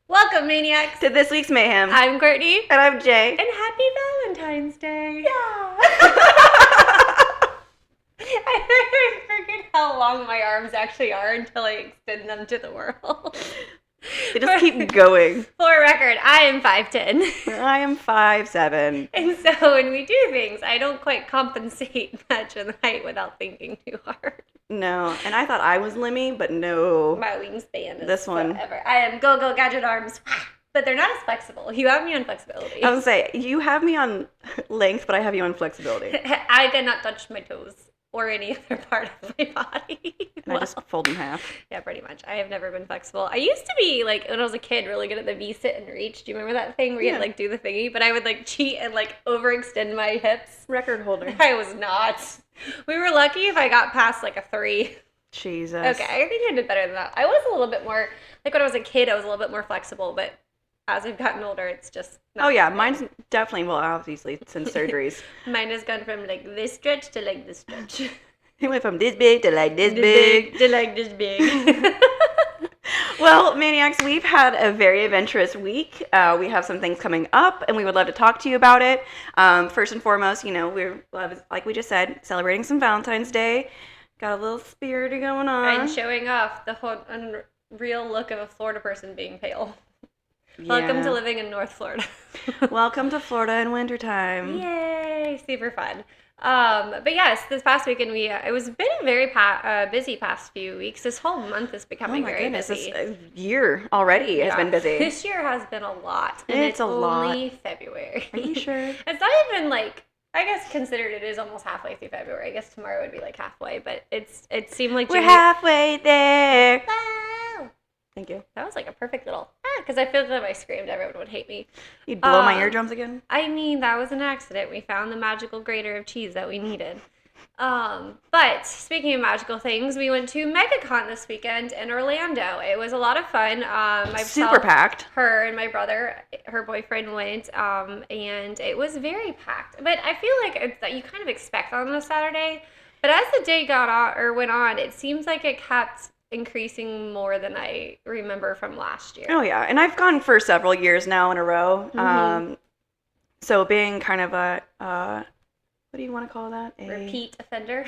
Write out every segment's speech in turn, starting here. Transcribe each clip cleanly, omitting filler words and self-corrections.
Welcome, Maniacs! To this week's Mayhem. I'm Courtney. And I'm Jay. And happy Valentine's Day! Yeah. I forget how long my arms actually are until I extend them to the world. They just keep going. For record, I am 5'10". I am 5'7". And so when we do things, I don't quite compensate much in height without thinking too hard. No, and I thought I was Limmy, but no. My wingspan is this one. forever. I am go gadget arms, but they're not as flexible. You have me on flexibility. I was gonna say, you have me on length, but I have you on flexibility. I cannot touch my toes or any other part of my body. And I just fold in half. Yeah, pretty much. I have never been flexible. I used to be, like, when I was a kid, really good at the V-sit and reach. Do you remember that thing where you had to, like, do the thingy? But I would, like, cheat and, like, overextend my hips. Record holder. I was not. We were lucky if I got past, like, a 3. Jesus. Okay, I think I did better than that. I was a little bit more, like, when I was a kid, I was a little bit more flexible, but as I've gotten older, it's just not. Oh, yeah, mine's definitely, well, obviously, since surgeries. Mine has gone from, like, this stretch to, like, this stretch. It went from this big to, like, this big. To, like, this big. Well, Maniacs, we've had a very adventurous week. We have some things coming up, and we would love to talk to you about it. First and foremost, you know, we're, like we just said, celebrating some Valentine's Day. Got a little spirit going on. And showing off the whole unreal look of a Florida person being pale. Yeah. Welcome to living in North Florida. Welcome to Florida in wintertime. Yay! Super fun. But yes, this past weekend it was been a very busy past few weeks. This whole month is becoming very busy. This year already has been busy. This year has been a lot. And it's a only lot. February. Are you sure? It's not even like, I guess considered it is almost halfway through February. I guess tomorrow would be like halfway, but it seemed like we're halfway there. Wow. Thank you. That was like a perfect little because I feel like if I screamed, everyone would hate me. You'd blow my eardrums again? I mean, that was an accident. We found the magical grater of cheese that we needed. But speaking of magical things, we went to MEGACON this weekend in Orlando. It was a lot of fun. Super packed. Her and my brother, her boyfriend, went, and it was very packed. But I feel like it's that you kind of expect on a Saturday. But as the day went on, it seems like it kept increasing more than I remember from last year. Oh yeah, and I've gone for several years now in a row. Mm-hmm. So being kind of a what do you want to call that? A repeat offender.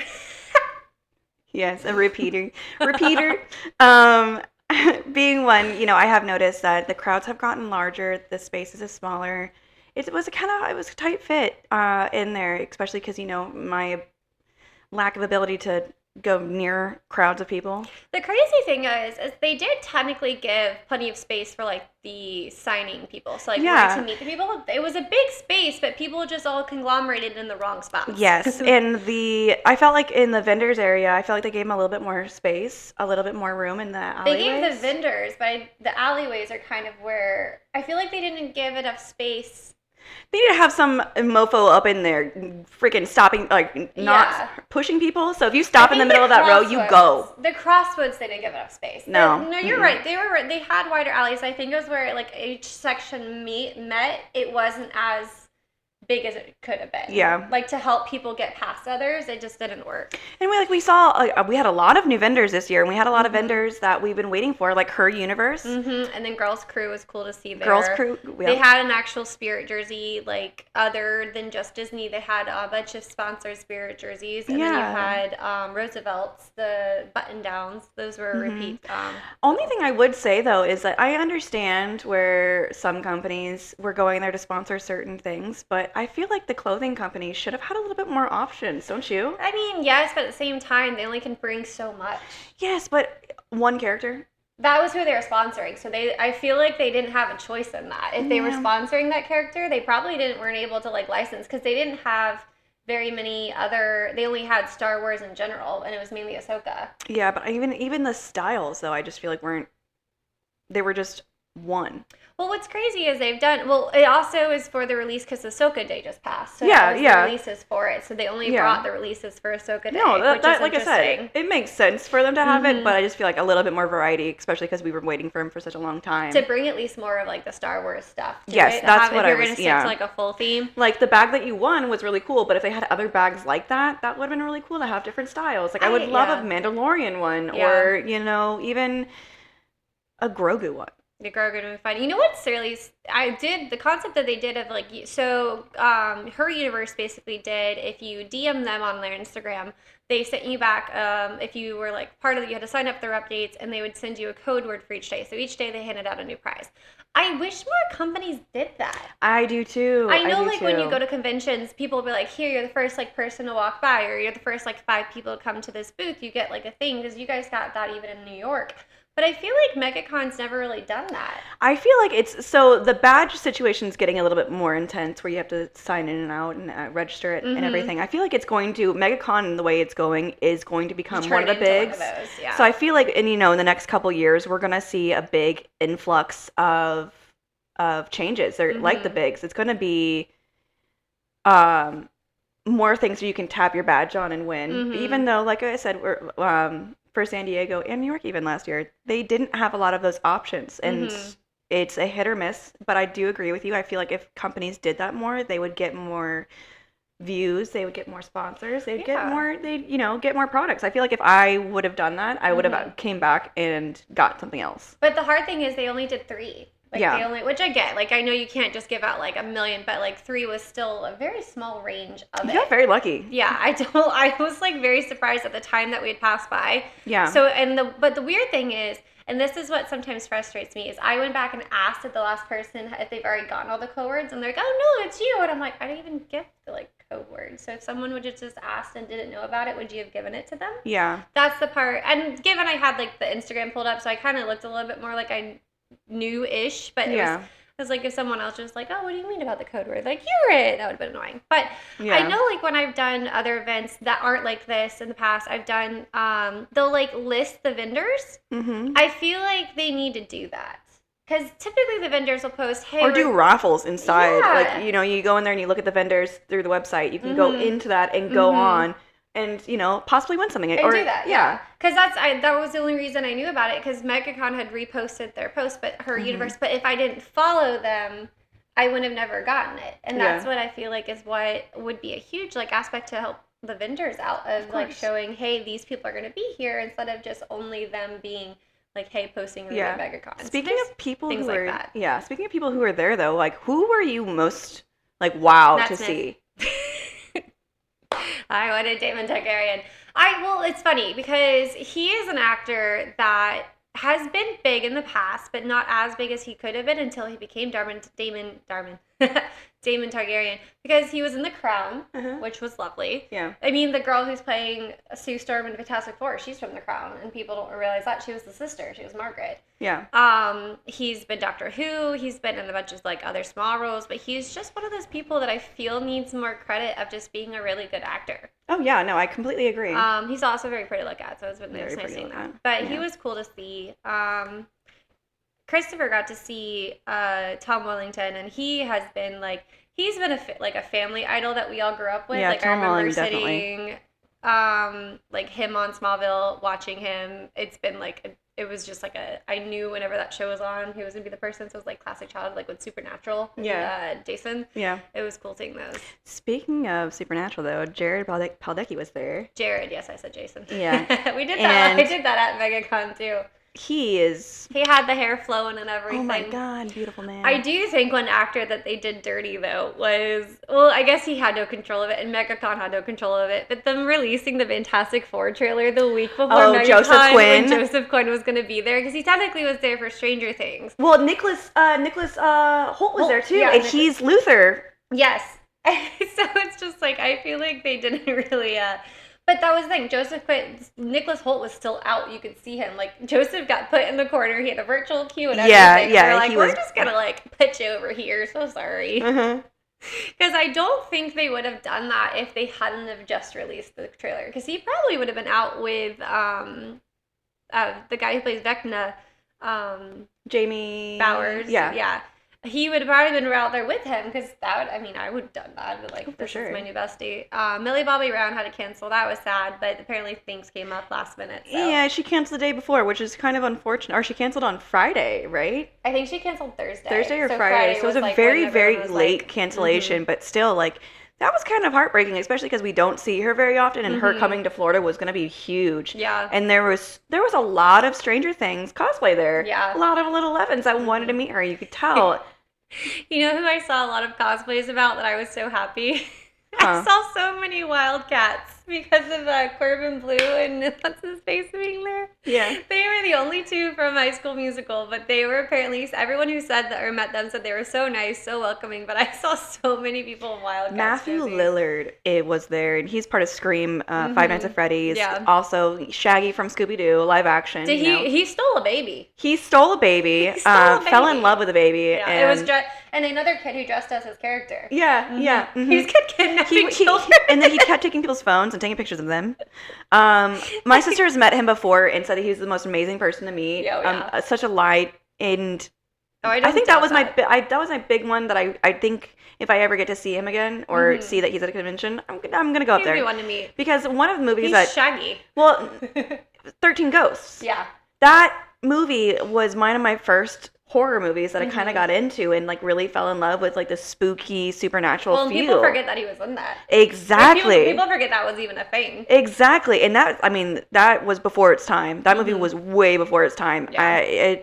Yes, a repeater. Being one, you know, I have noticed that the crowds have gotten larger. The spaces is smaller. It was a tight fit in there, especially because, you know, my lack of ability to go near crowds of people. The crazy thing is they did technically give plenty of space for like the signing people. So like to meet the people, it was a big space, but people just all conglomerated in the wrong spots. Yes, and I felt like in the vendors area, I felt like they gave them a little bit more space, a little bit more room in the alleyways. They gave the vendors, but the alleyways are kind of where I feel like they didn't give enough space. They need to have some mofo up in there freaking stopping, like, not pushing people. So if you stop in the middle of that row, you go. The crossroads, they didn't give enough space. No. No, you're right. They had wider alleys. I think it was where, like, each section met. It wasn't as big as it could have been. Yeah. Like, to help people get past others, it just didn't work. And we saw, we had a lot of new vendors this year, and we had a lot of vendors that we've been waiting for, like Her Universe. Mm-hmm. And then Girls Crew was cool to see there. Girls Crew, yeah. They had an actual Spirit jersey, like, other than just Disney. They had a bunch of sponsored Spirit jerseys. And then you had Roosevelt's, the button-downs. Those were repeat. Only thing I would say, though, is that I understand where some companies were going there to sponsor certain things, but I feel like the clothing companies should have had a little bit more options, don't you? I mean, yes, but at the same time, they only can bring so much. Yes, but one character. That was who they were sponsoring, so I feel like they didn't have a choice in that. If they were sponsoring that character, they probably weren't able to like license because they didn't have very many other. They only had Star Wars in general, and it was mainly Ahsoka. Yeah, but even the styles, though, I just feel like they were just one. Well, what's crazy is they've done, it also is for the release because Ahsoka Day just passed. So the releases for it. So they only brought the releases for Ahsoka Day. No, which is like I said, it makes sense for them to have it, but I just feel like a little bit more variety, especially because we were waiting for him for such a long time. To bring at least more of like the Star Wars stuff. Yes, that's what I was, if you're going to stick to like a full theme. Like the bag that you won was really cool, but if they had other bags like that, that would have been really cool to have different styles. Like I would love a Mandalorian one or, you know, even a Grogu one. The girl gonna be fine. You know what's really? I did the concept that they did of like her universe basically did. If you DM them on their Instagram, they sent you back. If you were like part of it, you had to sign up their updates, and they would send you a code word for each day. So each day they handed out a new prize. I wish more companies did that. I do too. I know, do like too. when you go to conventions, people will be like, "Here, you're the first like person to walk by, or you're the first like 5 people to come to this booth. You get like a thing because you guys got that even in New York." But I feel like MegaCon's never really done that. I feel like so the badge situation's getting a little bit more intense where you have to sign in and out and register it and everything. I feel like MegaCon the way it's going is going to become one of the bigs. One of those, yeah. So I feel like in the next couple years we're gonna see a big influx of changes. They're like the bigs. It's gonna be more things where you can tap your badge on and win. Even though, like I said, we're for San Diego and New York even last year, they didn't have a lot of those options, and it's a hit or miss. But I do agree with you. I feel like if companies did that more, they would get more views, they would get more sponsors, they'd get more products. I feel like if I would have done that, I would have came back and got something else. But the hard thing is they only did 3. Like which I get. Like I know you can't just give out like 1 million, but like 3 was still a very small range of it. You got very lucky. Yeah, I was like very surprised at the time that we had passed by. Yeah. So but the weird thing is, and this is what sometimes frustrates me, is I went back and asked the last person if they've already gotten all the code words, and they're like, "Oh no, it's you," and I'm like, I didn't even get the like code words. So if someone would have just asked and didn't know about it, would you have given it to them? Yeah. That's the part. And given I had like the Instagram pulled up, so I kind of looked a little bit more like I new-ish, but it was like if someone else was like, "Oh, what do you mean about the code word?" Like, you're it. That would have been annoying. But I know like when I've done other events that aren't like this in the past, I've done they'll like list the vendors. I feel like they need to do that. Because typically the vendors will post, "Hey," or do raffles inside. Like, you go in there and you look at the vendors through the website. You can go into that and go on and, possibly win something. And do that, yeah. Because that was the only reason I knew about it, because MegaCon had reposted their post, but her universe. But if I didn't follow them, I would have never gotten it. And that's what I feel like is what would be a huge like aspect to help the vendors out of like showing, hey, these people are going to be here, instead of just only them being like, hey, posting really at MegaCon. Speaking of people who are that. Speaking of people who are there though, like who were you most like wow to see? I wanted Damon Targaryen. Well, it's funny because he is an actor that has been big in the past, but not as big as he could have been until he became Damon Targaryen, because he was in The Crown, which was lovely. Yeah. I mean, the girl who's playing Sue Storm in Fantastic Four, she's from The Crown, and people don't realize that. She was the sister. She was Margaret. Yeah. He's been Doctor Who. He's been in a bunch of like other small roles, but he's just one of those people that I feel needs more credit of just being a really good actor. Oh yeah, no, I completely agree. He's also very pretty to look at, so it's been nice seeing that. But he was cool to see. Christopher got to see Tom Wellington, and he has been like, he's been a family idol that we all grew up with. Yeah, like Tom I remember sitting like him on Smallville, watching him. It's been like it was just like I knew whenever that show was on, he was gonna be the person. So it was like classic childhood, like with Supernatural. Jason. Yeah, it was cool seeing those. Speaking of Supernatural, though, Jared Paldecki was there. Jared, yes, I said Jason. Yeah, we did that. I did that at MegaCon too. He had the hair flowing and everything. Oh my god, beautiful man. I do think one actor that they did dirty though was, well, I guess he had no control of it, and MegaCon had no control of it, but them releasing the Fantastic Four trailer the week before MegaCon, Joseph Quinn. when Joseph Quinn was going to be there, because he technically was there for Stranger Things. Well, Nicholas Hoult was there too, and he's Luther. Yes. So it's just like, I feel like they didn't really but that was the thing. Nicholas Hoult was still out. You could see him. Like, Joseph got put in the corner. He had a virtual queue and everything. Yeah. They're like, we're just going to, like, put you over here. So sorry. Because I don't think they would have done that if they hadn't have just released the trailer. Because he probably would have been out with the guy who plays Vecna. Jamie Bowers. Yeah. He would have probably been out there with him, because I would have done that. But like, this is my new bestie. Millie Bobby Brown had to cancel. That was sad, but apparently things came up last minute. So. Yeah, she canceled the day before, which is kind of unfortunate. Or she canceled on Friday, right? I think she canceled Thursday. Thursday or Friday. So it was a very, very late cancellation, but still, like, that was kind of heartbreaking, especially because we don't see her very often, and her Mm-hmm. coming to Florida was going to be huge. Yeah. And there was a lot of Stranger Things cosplay there. Yeah. A lot of little Evans that wanted to meet her. You could tell. You know who I saw a lot of cosplays about that I was so happy? I Huh. saw so many Wildcats because of Corbin Blue and what's his face being there. Yeah. They were the only two from High School Musical, but they were apparently, everyone who said that or met them said they were so nice, so welcoming, but I saw so many people in Wildcats Matthew jerseys. Lillard was there, and he's part of Scream, Five Nights at Freddy's. Yeah. Also, Shaggy from Scooby-Doo, live action. Did he stole a baby. He stole a baby, He stole a fell in baby. love with a baby. Yeah, and it was and another kid who dressed as his character. Yeah, yeah. He was kidnapping children. And then he kept taking people's phones and taking pictures of them. My sister's met him before and said that he was the most amazing person to meet. Yeah, yeah. Such a light, and Oh, I I don't think that doubt was that was my big one that I think if I ever get to see him again or see that he's at a convention, I'm gonna go up He'd be there one to meet. because one of the movies He's that Shaggy. 13 Ghosts. Yeah. That movie was one of my first horror movies that I kind of got into and like really fell in love with like the spooky supernatural Well, feel. people forget that he was in that. Exactly. Like, people forget that was even a thing. Exactly. And that, I mean, that was before its time. That movie was way before its time. Yeah.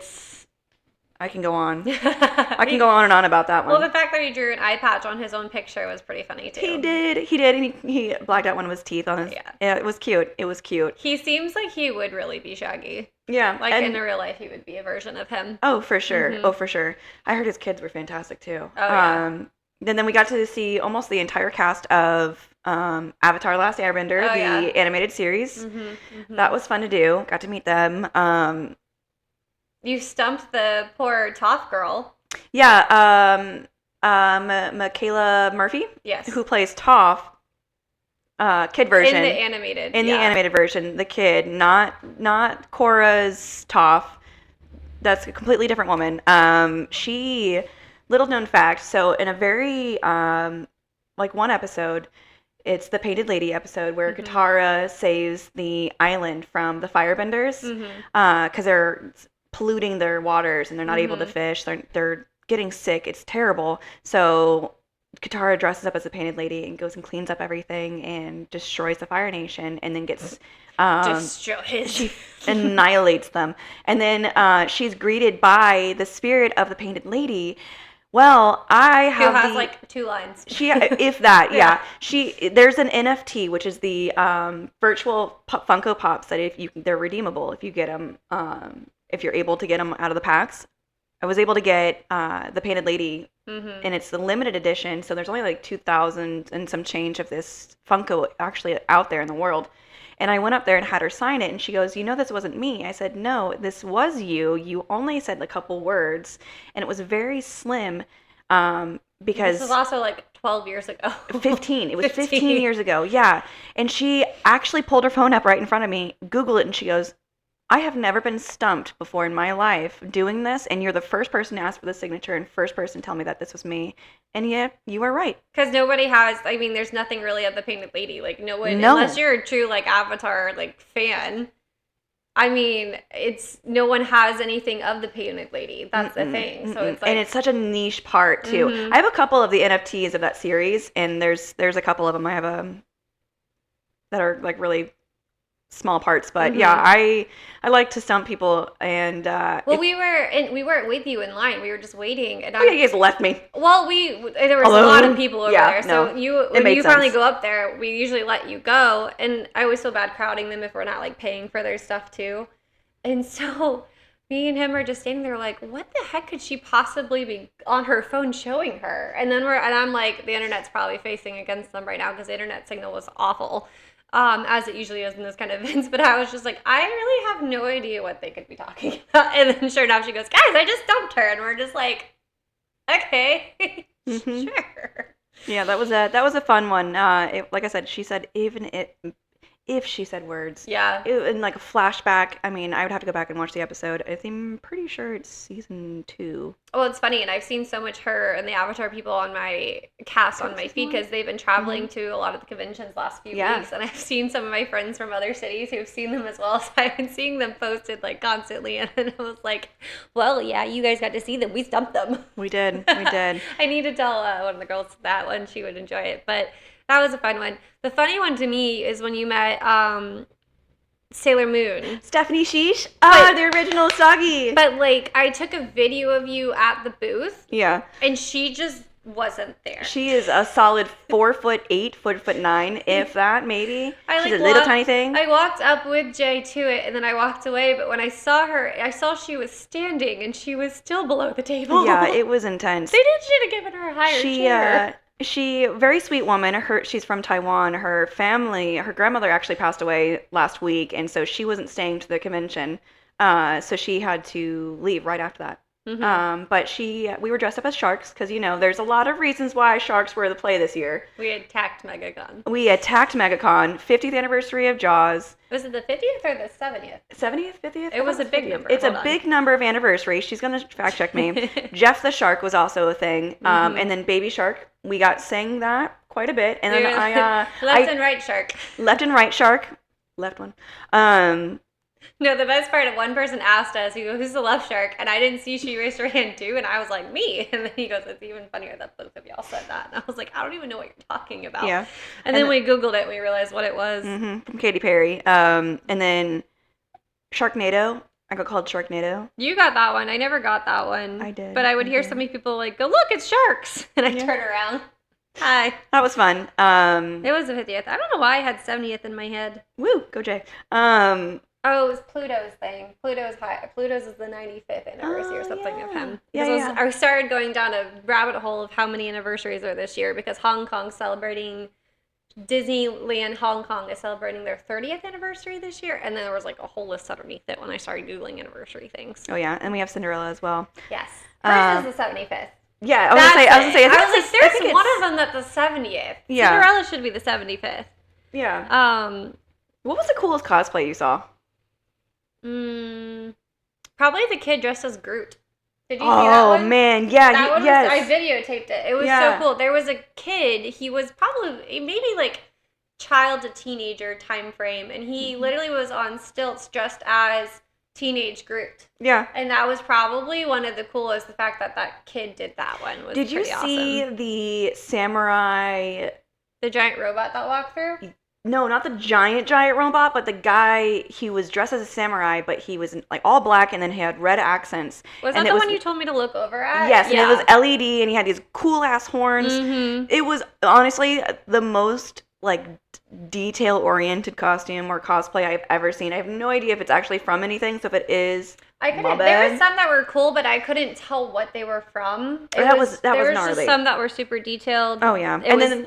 I can go on. I can go on and on about that one. Well, the fact that he drew an eye patch on his own picture was pretty funny too. He did, and he blacked out one of his teeth on his. Yeah, it was cute. It was cute. He seems like he would really be Shaggy. Yeah, Like in real life, he would be a version of him. Oh, for sure. Oh, for sure. I heard his kids were fantastic too. Oh, yeah. And then we got to see almost the entire cast of Avatar: Last Airbender, the animated series. That was fun to do. Got to meet them. You stumped the poor Toph girl. Yeah, Michaela Murphy. Yes. Who plays Toph, kid version. In the animated. In the animated version, the kid, not Korra's Toph. That's a completely different woman. She, little known fact, so in a very, like one episode, it's the Painted Lady episode where Katara saves the island from the firebenders because they're polluting their waters and they're not able to fish. They're getting sick. It's terrible. So Katara dresses up as a Painted Lady and goes and cleans up everything and destroys the Fire Nation and then gets she annihilates them. And then she's greeted by the spirit of the Painted Lady. Well, I have who has like 2 lines. She, if that, yeah. There's an NFT, which is the virtual Funko Pops that they're redeemable if you get them, if you're able to get them out of the packs. I was able to get the Painted Lady, and it's the limited edition, so there's only like 2,000 and some change of this Funko actually out there in the world. And I went up there and had her sign it, and she goes, "You know this wasn't me." I said, "No, this was you. You only said a couple words, and it was very slim because..." This was also like 12 years ago. 15. It was 15 years ago, yeah. And she actually pulled her phone up right in front of me, Googled it, and she goes, "I have never been stumped before in my life doing this, and you're the first person to ask for the signature and first person to tell me that this was me. And yeah, you were right." Because nobody has, I mean, there's nothing really of the Painted Lady. Like, no, unless you're a true, like, Avatar, like, fan. I mean, no one has anything of the Painted Lady. That's the thing. So it's like... And it's such a niche part, too. I have a couple of the NFTs of that series, and there's a couple of them I have that are, like, really small parts, but yeah, I like to stump people, and well, we weren't with you in line. We were just waiting, and you guys left me. Well, there was a lot of people over there, so when you finally go up there, we usually let you go, and I always feel bad crowding them if we're not like paying for their stuff too, and so me and him are just standing there like, what the heck could she possibly be on her phone showing her? And I'm like, the internet's probably facing against them right now because the internet signal was awful. As it usually is in this kind of events, but I was just like, I really have no idea what they could be talking about. And then sure enough, she goes, "Guys, I just dumped her," and we're just like, okay, sure. Yeah, that was a fun one. Like I said, she said if she said words. Yeah. In like a flashback, I mean, I would have to go back and watch the episode. I'm pretty sure it's season 2. Well, it's funny, and I've seen so much her and the Avatar people on my cast on my feed because they've been traveling to a lot of the conventions last few weeks, and I've seen some of my friends from other cities who've seen them as well. So I've been seeing them posted like constantly, and I was like, "Well, yeah, you guys got to see them. We stumped them." We did. We did. I need to tell one of the girls that one; she would enjoy it. But that was a fun one. The funny one to me is when you met Sailor Moon. Stephanie Sheesh? The original Soggy. But, like, I took a video of you at the booth. Yeah. And she just wasn't there. She is a solid 4'8", 4'9", if that, maybe. She's a little tiny thing. I walked up with Jay to it, and then I walked away. But when I saw her, I saw she was standing, and she was still below the table. Yeah, it was intense. They should have given her a higher chair. She, very sweet woman. She's from Taiwan. Her family, her grandmother actually passed away last week, and so she wasn't staying to the convention. So she had to leave right after that. Mm-hmm. But we were dressed up as sharks because, there's a lot of reasons why sharks were the play this year. We attacked MEGACON. 50th anniversary of Jaws. Was it the 50th or the 70th? 70th, 50th? It was a big number. It's a big number of anniversaries. She's going to fact check me. Jeff the Shark was also a thing. And then Baby Shark, we sang that quite a bit. And then Left and right shark. Left and right shark. Left one. No, the best part, one person asked us, who's the left shark? And I didn't see she raised her hand too, and I was like, me. And then he goes, it's even funnier that both of y'all said that. And I was like, I don't even know what you're talking about. Yeah. And then we Googled it, and we realized what it was. From Katy Perry. And then Sharknado. I got called Sharknado. You got that one. I never got that one. I did. But I would hear so many people like, go look, it's sharks. And I turn around. Hi. That was fun. It was the 50th. I don't know why I had 70th in my head. Woo, go Jay. Oh, it was Pluto's thing. Pluto's is the 95th anniversary or something of him. Yeah. I started going down a rabbit hole of how many anniversaries are this year because Hong Kong's celebrating, Disneyland Hong Kong is celebrating their 30th anniversary this year. And then there was like a whole list underneath it when I started Googling anniversary things. Oh, yeah. And we have Cinderella as well. Yes. Hers is the 75th. Yeah, I was gonna say. There's one of them that's the 70th. Yeah. Cinderella should be the 75th. Yeah. What was the coolest cosplay you saw? Probably the kid dressed as Groot. Did you see that one? Oh man, yeah, yes. I videotaped it. It was so cool. There was a kid. He was probably maybe like child to teenager time frame, and he literally was on stilts dressed as teenage Groot. Yeah. And that was probably one of the coolest. The fact that kid did that one was. Did you see awesome. The samurai? The giant robot that walked through? No, not the giant robot, but the guy, he was dressed as a samurai, but he was like all black and then he had red accents. Was that the one you told me to look over at? Yes, and it was LED and he had these cool ass horns. It was honestly the most like detail oriented costume or cosplay I've ever seen. I have no idea if it's actually from anything, so if it is, there were some that were cool, but I couldn't tell what they were from. That was gnarly. There was just some that were super detailed. Oh yeah, It is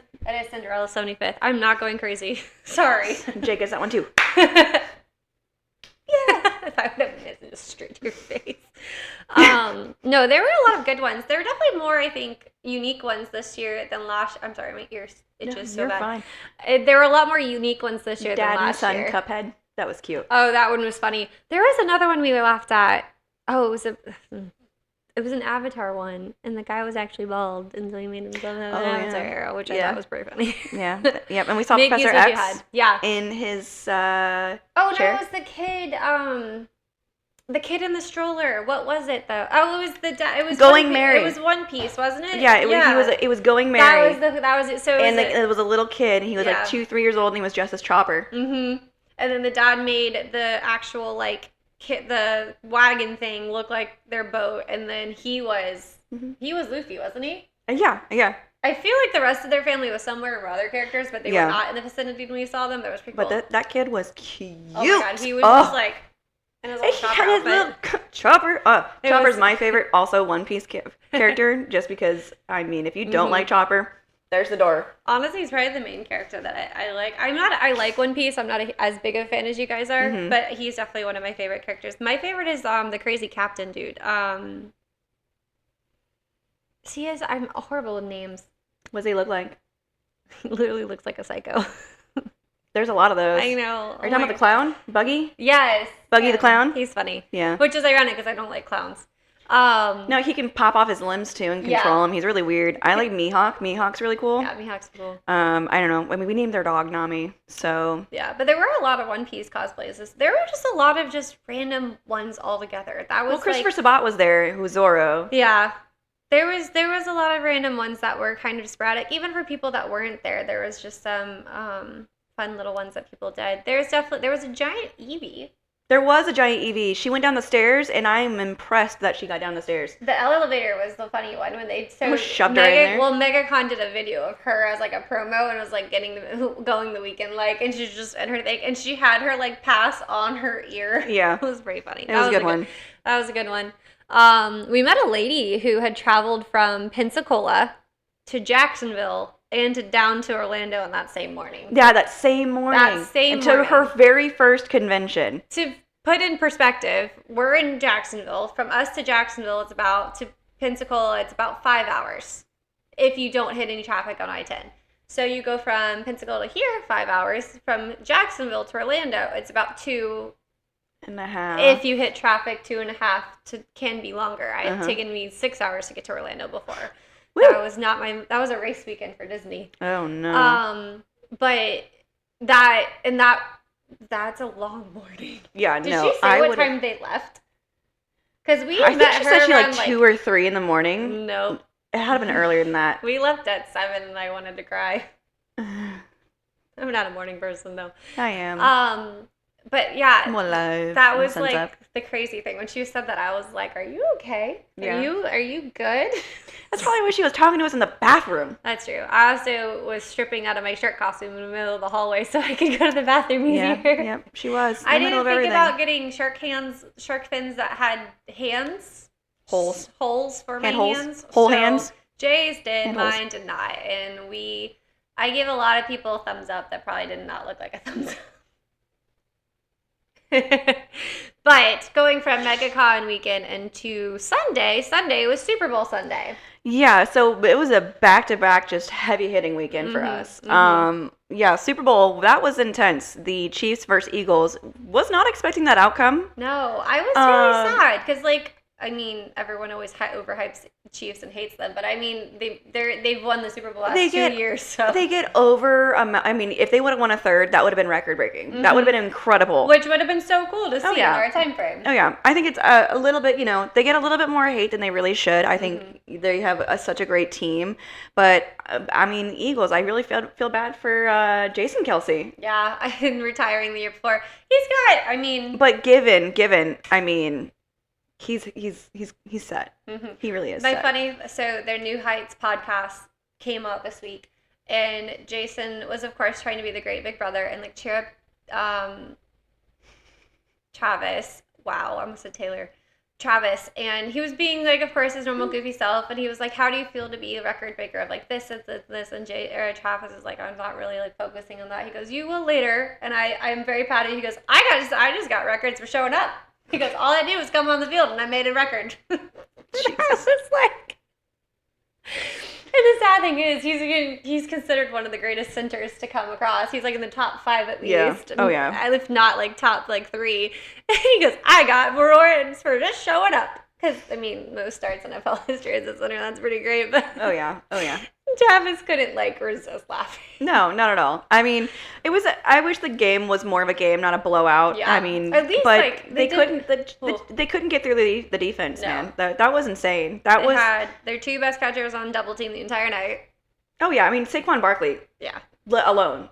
Cinderella 75th. I'm not going crazy. Sorry. Jake gets that one too. Yeah. If I would have missed it just straight to your face. No, there were a lot of good ones. There were definitely more, I think, unique ones this year than last. I'm sorry, my ears itches so bad. Fine. There were a lot more unique ones this year than last year. Dad and son Cuphead. That was cute. Oh, that one was funny. There was another one we laughed at. Oh, it was an Avatar one, and the guy was actually bald, and so he made himself have an Avatar arrow, which I thought was pretty funny. Yeah, yep. And we saw Professor X. In his chair. No, it was the kid in the stroller. What was it though? Oh, it was it was Going Mary. It was One Piece, wasn't it? Yeah, it was Going Mary. That was it. So it was a little kid, and he was like 2-3 years old, and he was dressed as Chopper. And then the dad made the actual like the wagon thing look like their boat, and then he was Luffy, wasn't he? Yeah. I feel like the rest of their family was somewhere with other characters, but they were not in the vicinity when we saw them. That was pretty cool. But that kid was cute. Oh my god, he was just like in his little Chopper. Chopper's my favorite, also One Piece character, just because, I mean, if you don't like Chopper, there's the door. Honestly, he's probably the main character that I like. I like One Piece. I'm not as big of a fan as you guys are, but he's definitely one of my favorite characters. My favorite is the crazy captain dude. I'm horrible with names. What does he look like? He literally looks like a psycho. There's a lot of those. I know. Are you talking about the clown? Buggy? Yes. Buggy the clown? He's funny. Yeah. Which is ironic because I don't like clowns. No, he can pop off his limbs too and control them. He's really weird. I like Mihawk. Mihawk's really cool. Yeah, Mihawk's cool. I don't know. I mean, we named their dog Nami, so. Yeah, but there were a lot of One Piece cosplays. There were just a lot of just random ones all together. That was Christopher Sabat was there, who was Zoro. Yeah. There was a lot of random ones that were kind of sporadic. Even for people that weren't there, there was just some fun little ones that people did. There was a giant Eevee. There was a giant Eevee. She went down the stairs, and I'm impressed that she got down the stairs. The elevator was the funny one when they shoved her in there. Well, MEGACON did a video of her as like a promo, and it was like going the weekend and she just in her thing, and she had her like pass on her ear. Yeah, it was pretty funny. It was a good one. That was a good one. We met a lady who had traveled from Pensacola to Jacksonville and down to Orlando on that same morning. Yeah, that same morning. And to her very first convention. To put in perspective, we're in Jacksonville. From us to Jacksonville, to Pensacola, it's about 5 hours if you don't hit any traffic on I-10. So you go from Pensacola to here, 5 hours. From Jacksonville to Orlando, it's about 2.5. If you hit traffic, 2.5 can be longer. It's taken me 6 hours to get to Orlando before. Woo. That was a race weekend for Disney. Oh no. But that's a long morning. Yeah, Did she say what time they left? Because I think she said she like 2 or 3 in the morning. Nope. It had been earlier than that. We left at 7 and I wanted to cry. I'm not a morning person though. I am. But yeah, I'm alive. That was like the crazy thing. When she said that, I was like, "Are you okay? Are you good?" That's probably why she was talking to us in the bathroom. That's true. I also was stripping out of my shirt costume in the middle of the hallway so I could go to the bathroom easier. Yeah, she was. I didn't think about getting shark fins that had holes for my hands. Whole hands. Jay's did, mine did not, and I gave a lot of people a thumbs up that probably did not look like a thumbs up. But going from MEGACON weekend into Sunday was Superbowl Sunday. Yeah, so it was a back-to-back just heavy-hitting weekend for us. Yeah, Super Bowl, that was intense. The Chiefs versus Eagles. Was not expecting that outcome. No, I was really sad because, everyone always overhypes Chiefs and hates them, but they've won the Super Bowl last 2 years. So they get over. If they would have won a third, that would have been record-breaking. That would have been incredible. Which would have been so cool to see in our time frame. Oh yeah, I think it's a little bit. They get a little bit more hate than they really should. I think they have such a great team, but Eagles. I really feel bad for Jason Kelce. Yeah, I've been retiring the year before. He's got. But given. He's set. He really is. So their New Heights podcast came out this week, and Jason was of course trying to be the great big brother and cheer up Travis. Wow, I almost said Taylor. Travis, and he was being of course his normal goofy self, and he was like, "How do you feel to be a record breaker of this and this?" And Travis is like, "I'm not really focusing on that." He goes, "You will later," and I'm very proud of you. He goes, "I just got records for showing up." He goes, "All I did was come on the field and I made a record." I was like, and the sad thing is, he's considered one of the greatest centers to come across. He's in the top 5 at least. Yeah. Oh yeah. If not top 3. And he goes, "I got awards for just showing up." Because most starts in NFL history as a center. That's pretty great. But oh yeah. Travis couldn't resist laughing. No, not at all. It was. I wish the game was more of a game, not a blowout. Yeah. At least but they couldn't. They couldn't get through the defense, man. That was insane. They had their 2 best catchers on double team the entire night. Oh yeah, Saquon Barkley. Yeah. Alone.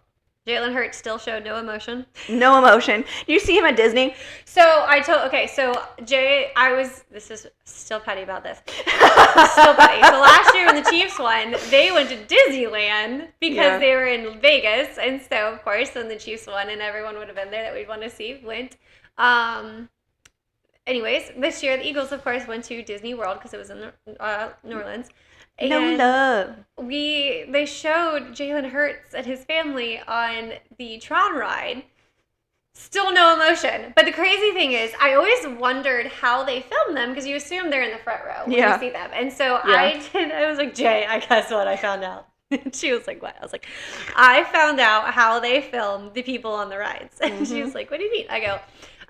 Jalen Hurts still showed no emotion. No emotion. Do you see him at Disney? So Jay, this is still petty about this. Still petty. So last year when the Chiefs won, they went to Disneyland because they were in Vegas. And so, of course, when the Chiefs won and everyone would have been there that we'd want to see, went. Anyways, this year the Eagles, of course, went to Disney World because it was in New Orleans. And no love. They showed Jalen Hurts and his family on the Tron ride. Still no emotion. But the crazy thing is, I always wondered how they filmed them because you assume they're in the front row when you see them. And so I was like, "Jay, I guess what I found out." She was like, what? I was like, I found out how they film the people on the rides. And she was like, what do you mean? I go,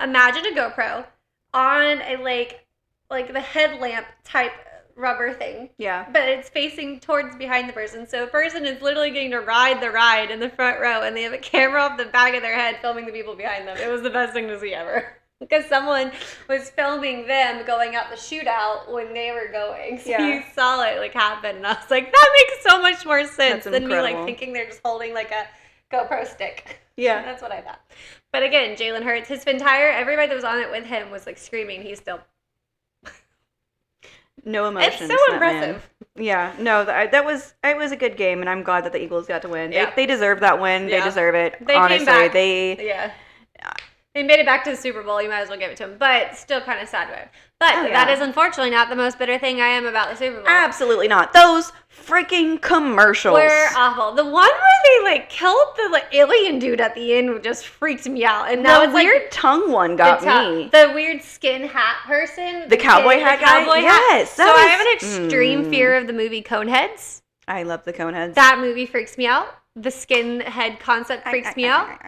imagine a GoPro on a like the headlamp type rubber thing. Yeah. But it's facing towards behind the person. So a person is literally getting to ride the ride in the front row, and they have a camera off the back of their head filming the people behind them. It was the best thing to see ever. Because someone was filming them going out the shootout when they were going. So you saw it like happen. And I was like, that makes so much more sense than me like thinking they're just holding like a GoPro stick. Yeah. That's what I thought. But again, Jalen Hurts, his entire, everybody that was on it with him was like screaming. He's still... No emotions. It's so impressive. Man. Yeah, no, it was a good game, and I'm glad that the Eagles got to win. They deserve that win. Yeah. They deserve it. They honestly, came back. They made it back to the Super Bowl. You might as well give it to them. But still kind of sad about it. But that is unfortunately not the most bitter thing I am about the Super Bowl. Absolutely not. Those freaking commercials were awful. The one where they like killed the like, alien dude at the end just freaked me out. And now the it's weird like tongue one got me. The weird skin hat person. The cowboy hat guy? Yes. So I have an extreme fear of the movie Coneheads. I love the Coneheads. That movie freaks me out. The skin head concept freaks me out.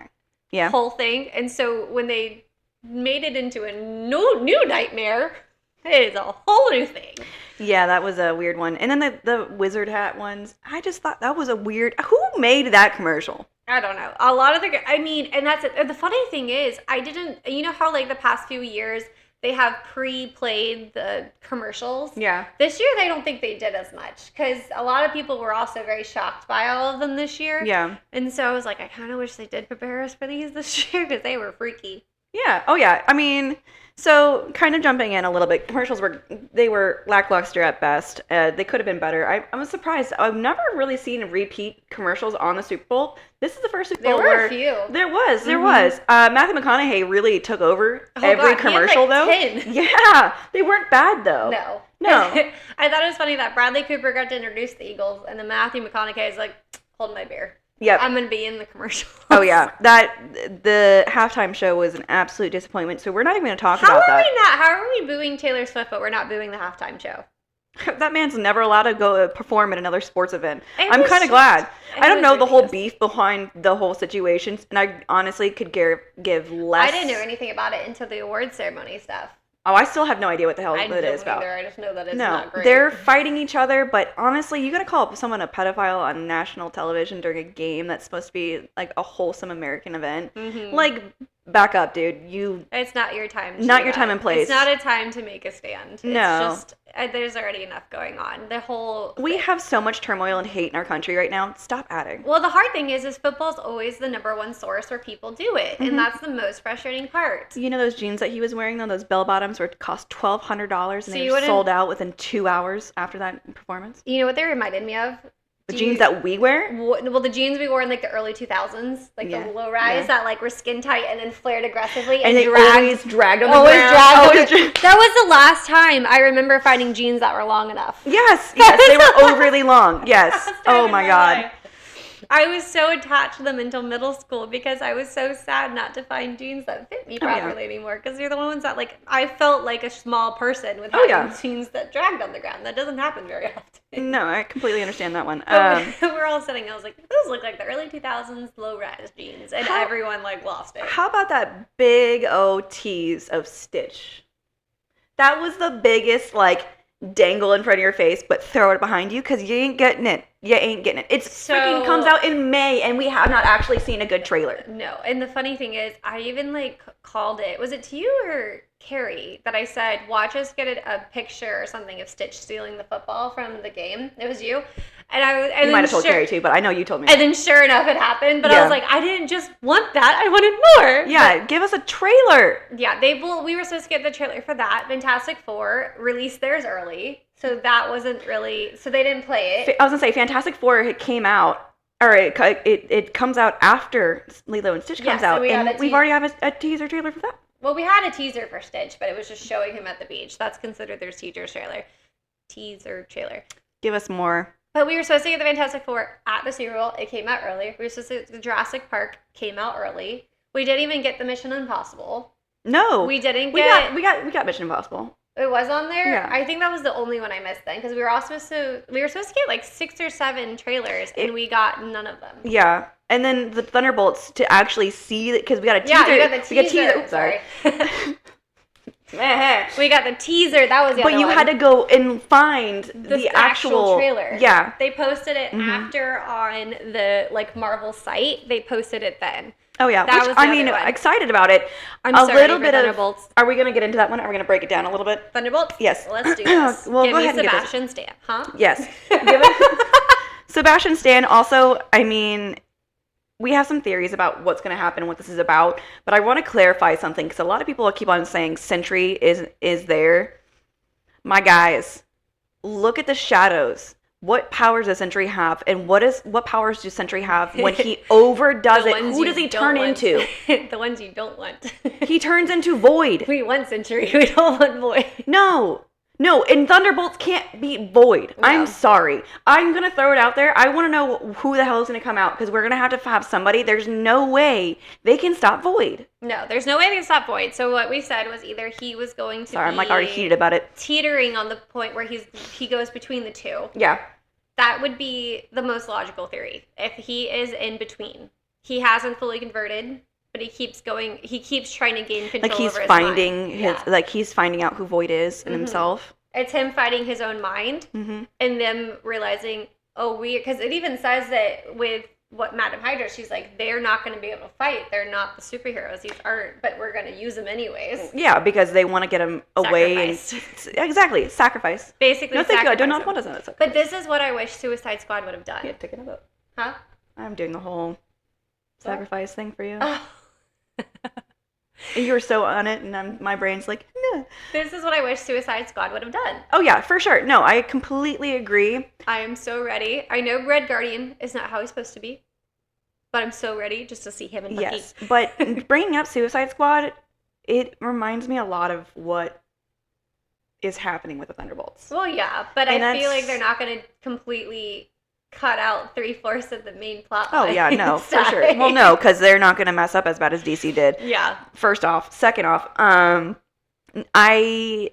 Yeah. Whole thing. And so when they made it into a new nightmare, it is a whole new thing. Yeah, that was a weird one. And then the wizard hat ones, I just thought that was a weird... Who made that commercial? I don't know. A lot of and that's it. The funny thing is, I didn't... You know how like the past few years, they have pre-played the commercials? Yeah. This year, they don't think they did as much. Because a lot of people were also very shocked by all of them this year. Yeah. And so I was like, I kind of wish they did prepare us for these this year because they were freaky. Yeah. Oh, yeah. I mean... So, kind of jumping in a little bit, commercials were lackluster at best. They could have been better. I was surprised. I've never really seen repeat commercials on the Super Bowl. This is the first Super Bowl where... There were a few. There was. Matthew McConaughey really took over every commercial, though. 10. Yeah. They weren't bad, though. No. I thought it was funny that Bradley Cooper got to introduce the Eagles, and then Matthew McConaughey is like, hold my beer. Yep. I'm going to be in the commercial. Oh, yeah. The halftime show was an absolute disappointment, so we're not even going to talk about that. How are we booing Taylor Swift, but we're not booing the halftime show? That man's never allowed to go perform at another sports event. I'm kind of glad. I don't know the whole beef behind the whole situation, and I honestly could give less. I didn't know anything about it until the award ceremony stuff. Oh, I still have no idea what the hell it is about. I just know that it's not great. They're fighting each other, but honestly, you gotta call someone a pedophile on national television during a game that's supposed to be like a wholesome American event. Mm-hmm. Like, back up, dude. It's not your time. Not your time and place. It's not a time to make a stand. No. It's just there's already enough going on. We have so much turmoil and hate in our country right now. Stop adding. Well, the hard thing is football's always the number one source where people do it, and that's the most frustrating part. You know those jeans that he was wearing, though, those bell bottoms, were cost $1,200, and they were sold out within 2 hours after that performance. You know what they reminded me of? The jeans that we wear? Well, the jeans we wore in like the early 2000s, like the low rise that like were skin tight and then flared aggressively and they always dragged on the ground. That was the last time I remember finding jeans that were long enough. Yes, they were overly long. Yes. Oh my God. I was so attached to them until middle school because I was so sad not to find jeans that fit me properly anymore. Because they're the ones that like I felt like a small person with having jeans that dragged on the ground. That doesn't happen very often. No, I completely understand that one. We're all sitting. I was like, those look like the early 2000s low rise jeans, and everyone like lost it. How about that big tease of Stitch? That was the biggest like dangle in front of your face, but throw it behind you because you ain't getting it. It freaking comes out in May, and we have not actually seen a good trailer. No, and the funny thing is, I even like called it. Was it to you or Carrie that I said, watch us get a picture or something of Stitch stealing the football from the game? It was you. And you might have told Carrie too, but I know you told me. And then sure enough, it happened. But I was like, I didn't just want that. I wanted more. Yeah, give us a trailer. Yeah, we were supposed to get the trailer for that. Fantastic Four released theirs early. So that wasn't really, so they didn't play it. I was going to say, Fantastic Four, it came out, or it comes out after Lilo and Stitch comes out. And we've already have a teaser trailer for that. Well, we had a teaser for Stitch, but it was just showing him at the beach. That's considered their teaser trailer. Give us more. But we were supposed to get the Fantastic Four at the Super Bowl. It came out early. We were supposed to get the Jurassic Park. Came out early. We didn't even get the Mission Impossible. No. We didn't get... We got Mission Impossible. It was on there. Yeah. I think that was the only one I missed then because we were supposed to get like 6 or 7 trailers and we got none of them. Yeah. And then the Thunderbolts to actually see that because we got a teaser. Yeah, we got the teaser. We got teaser. Oops, sorry. We got the teaser. That was the other one. But you had to go and find the actual trailer. Yeah. They posted it after on the like Marvel site. They posted it then. Oh yeah, that which, was the I mean, other one. Excited about it. I'm a sorry little for bit Thunderbolts. of. Are we gonna get into that one? Are we gonna break it down a little bit? Thunderbolts? Yes. Let's do this. Well, Give go me ahead and Sebastian Stan, huh? Yes. Sebastian Stan. Also, I mean, we have some theories about what's gonna happen, what this is about, but I want to clarify something because a lot of people keep on saying Sentry is there. My guys, look at the shadows. What powers does Sentry have, and what powers does Sentry have when he overdoes it? Who does he turn into? The ones you don't want. He turns into Void. We want Sentry. We don't want Void. No, and Thunderbolts can't beat Void. No. I'm sorry. I'm gonna throw it out there. I want to know who the hell is gonna come out because we're gonna have to have somebody. There's no way they can stop Void. No, there's no way they can stop Void. So what we said was either he was going to Sorry, I'm like already heated about it. Teetering on the point where he goes between the two. Yeah. That would be the most logical theory. If he is in between. He hasn't fully converted, but he keeps going. He keeps trying to gain control over his mind. Like he's finding out who Void is in himself. It's him fighting his own mind and them realizing, because it even says that with what Madam Hydra, she's like, they're not going to be able to fight. They're not the superheroes. These aren't, but we're going to use them anyways. Yeah, because they want to get him away. Exactly. Sacrifice. Basically, no, thank you. I do not want to say that. But this is what I wish Suicide Squad would have done. Yeah, take it up. Huh? I'm doing the whole sacrifice thing for you. Oh. You were so on it, and my brain's like, nah. This is what I wish Suicide Squad would have done. Oh, yeah, for sure. No, I completely agree. I am so ready. I know Red Guardian is not how he's supposed to be, but I'm so ready just to see him and Bucky. Yes, but bringing up Suicide Squad, it reminds me a lot of what is happening with the Thunderbolts. Well, yeah, but I feel like they're not going to completely cut out 3/4 of the main plot line. Oh, yeah, no, for sure. Well, no, because they're not going to mess up as bad as DC did. Yeah. First off. Second off, I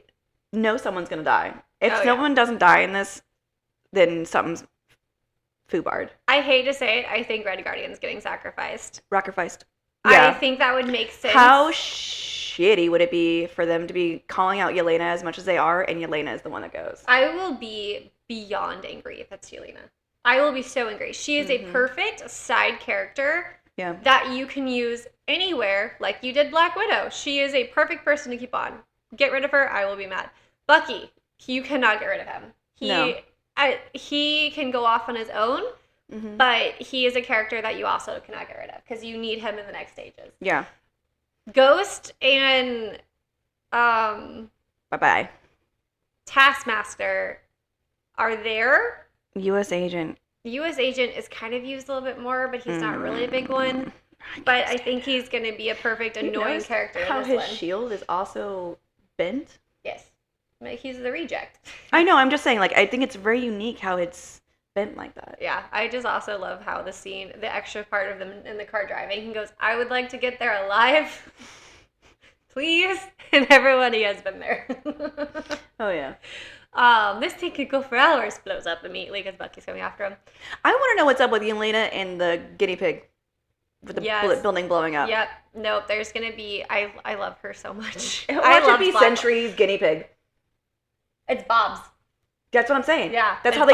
know someone's going to die. If someone doesn't die in this, then something's foobarred. I hate to say it, I think Red Guardian's getting sacrificed. Sacrificed. Yeah. I think that would make sense. How shitty would it be for them to be calling out Yelena as much as they are, and Yelena is the one that goes? I will be beyond angry if it's Yelena. I will be so angry. She is a perfect side character that you can use anywhere, like you did Black Widow. She is a perfect person to keep on. Get rid of her, I will be mad. Bucky, you cannot get rid of him. He can go off on his own, but he is a character that you also cannot get rid of because you need him in the next stages. Yeah. Ghost and bye-bye. Taskmaster are there. U.S. Agent. U.S. Agent is kind of used a little bit more, but he's not really a big one. But I think he's going to be a perfect annoying character in this one. How his shield is also bent? Yes. He's the reject. I know, I'm just saying, like, I think it's very unique how it's bent like that. Yeah, I just also love how the scene, the extra part of them in the car driving, he goes, I would like to get there alive. Please. And everybody has been there. Oh, yeah. This thing could go for hours, blows up immediately because Bucky's coming after him. I want to know what's up with Yelena and the guinea pig with the building blowing up. Yep. Nope. There's going to be, I love her so much. Watch it be Sentry's guinea pig. It's Bob's. That's what I'm saying. Yeah. That's how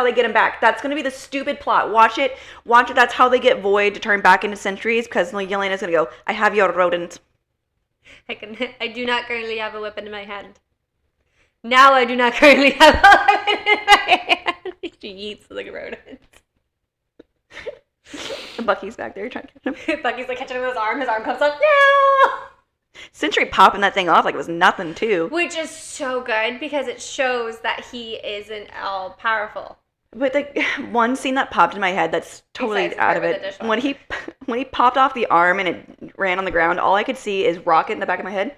they get him back. That's going to be the stupid plot. Watch it. That's how they get Void to turn back into Sentries because Yelena's going to go, I have your rodent. I do not currently have a weapon in my hand. Now I do not currently have a weapon in my hand. She eats the rodent. Bucky's back there trying to catch him. Bucky's like catching him with his arm. His arm comes up. No! Sentry popping that thing off like it was nothing, too. Which is so good because it shows that he isn't all powerful. But like one scene that popped in my head that's totally out of it. When he popped off the arm and it ran on the ground, all I could see is Rocket in the back of my head.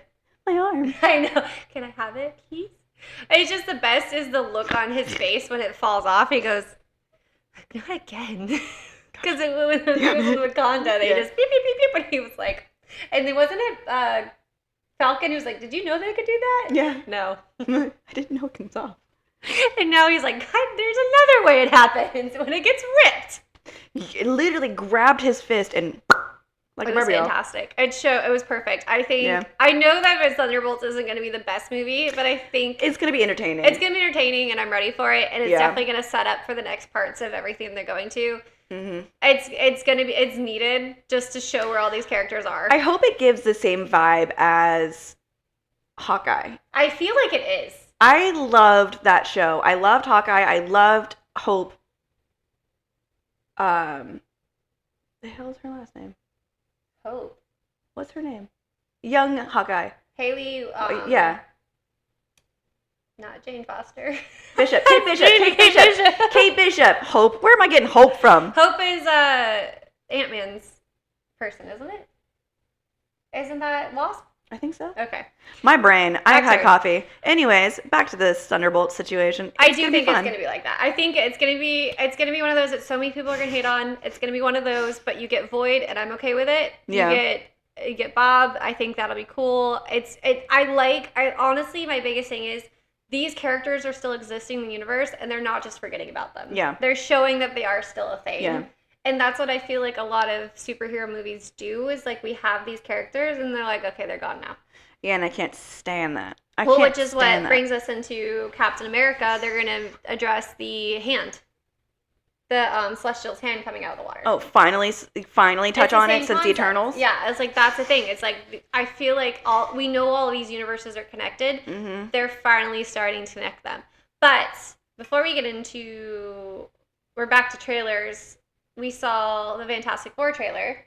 My arm. I know. Can I have it, please? It's just the best is the look on his face when it falls off. He goes, not again. Because when it was in Wakanda, they just beep, beep, beep, beep. And he was like, and then wasn't it Falcon was like, did you know they could do that? Yeah. No. I didn't know it comes off. And now he's like, God, there's another way it happens when it gets ripped. He literally grabbed his fist and like it was fantastic. It was perfect. I think I know that Thunderbolts isn't going to be the best movie, but I think it's going to be entertaining. It's going to be entertaining, and I'm ready for it. And it's definitely going to set up for the next parts of everything they're going to. Mm-hmm. It's needed just to show where all these characters are. I hope it gives the same vibe as Hawkeye. I feel like it is. I loved that show. I loved Hawkeye. I loved Hope. The hell's her last name? Hope. What's her name? Young Hawkeye. Haley. Yeah. Not Jane Foster. Bishop. Kate Bishop. Kate Bishop. Kate Bishop. Hope. Where am I getting Hope from? Hope is Ant-Man's person, isn't it? Isn't that Wasp? I think so. Okay. My brain. I've had coffee. Anyways, back to this Thunderbolt situation. I do think it's gonna be like that. I think it's gonna be one of those that so many people are gonna hate on. It's gonna be one of those, but you get Void, and I'm okay with it. You get Bob. I think that'll be cool. I honestly, my biggest thing is these characters are still existing in the universe, and they're not just forgetting about them. Yeah. They're showing that they are still a thing. Yeah. And that's what I feel like a lot of superhero movies do is like we have these characters and they're like, okay, they're gone now. Yeah, and I can't stand that. Which is what brings us into Captain America. They're going to address the hand. The Celestial's hand coming out of the water. Oh, finally touch on it since the Eternals? Yeah, it's like that's the thing. It's like I feel like we know all of these universes are connected. Mm-hmm. They're finally starting to connect them. But before we get into... We're back to trailers. We saw the Fantastic Four trailer.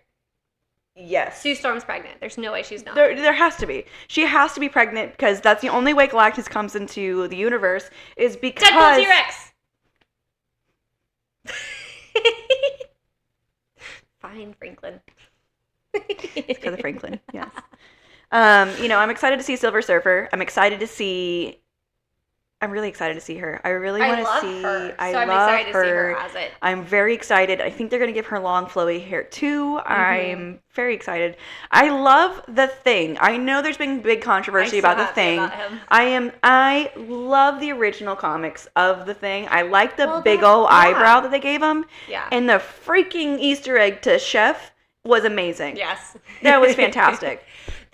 Yes. Sue Storm's pregnant. There's no way she's not. There has to be. She has to be pregnant because that's the only way Galactus comes into the universe is because... Deadpool T-Rex! Fine, Franklin. It's because of Franklin, yes. I'm excited to see Silver Surfer. I'm really excited to see her. I really want to see her. I love love her. To see her her as it. I'm very excited. I think they're going to give her long flowy hair too. Mm-hmm. I'm very excited. I love The Thing. I know there's been big controversy about The Thing. I love the original comics of The Thing. I like the big old eyebrow that they gave him. Yeah. And the freaking Easter egg to Chef was amazing. Yes. That was fantastic.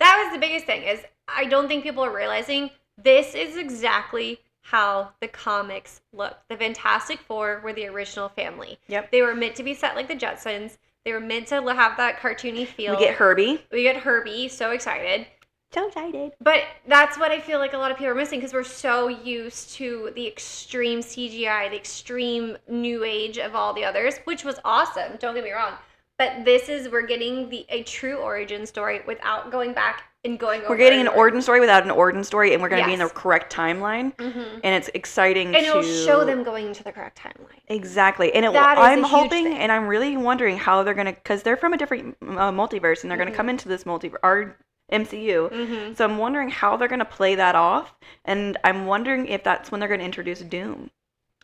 That was the biggest thing is I don't think people are realizing this is exactly how the comics look. The Fantastic Four were the original family. Yep. They were meant to be set like the Jetsons. They were meant to have that cartoony feel. We get Herbie. So excited. So excited. But that's what I feel like a lot of people are missing because we're so used to the extreme CGI, the extreme new age of all the others, which was awesome. Don't get me wrong. But we're getting a true origin story without going back and going over. We're getting an origin story without an origin story, and we're going to be in the correct timeline. Mm-hmm. And it's exciting and it'll show them going into the correct timeline. Exactly. And I'm hoping, and I'm really wondering how they're going to, because they're from a different multiverse, and they're going to come into this our MCU. Mm-hmm. So I'm wondering how they're going to play that off, and I'm wondering if that's when they're going to introduce Doom.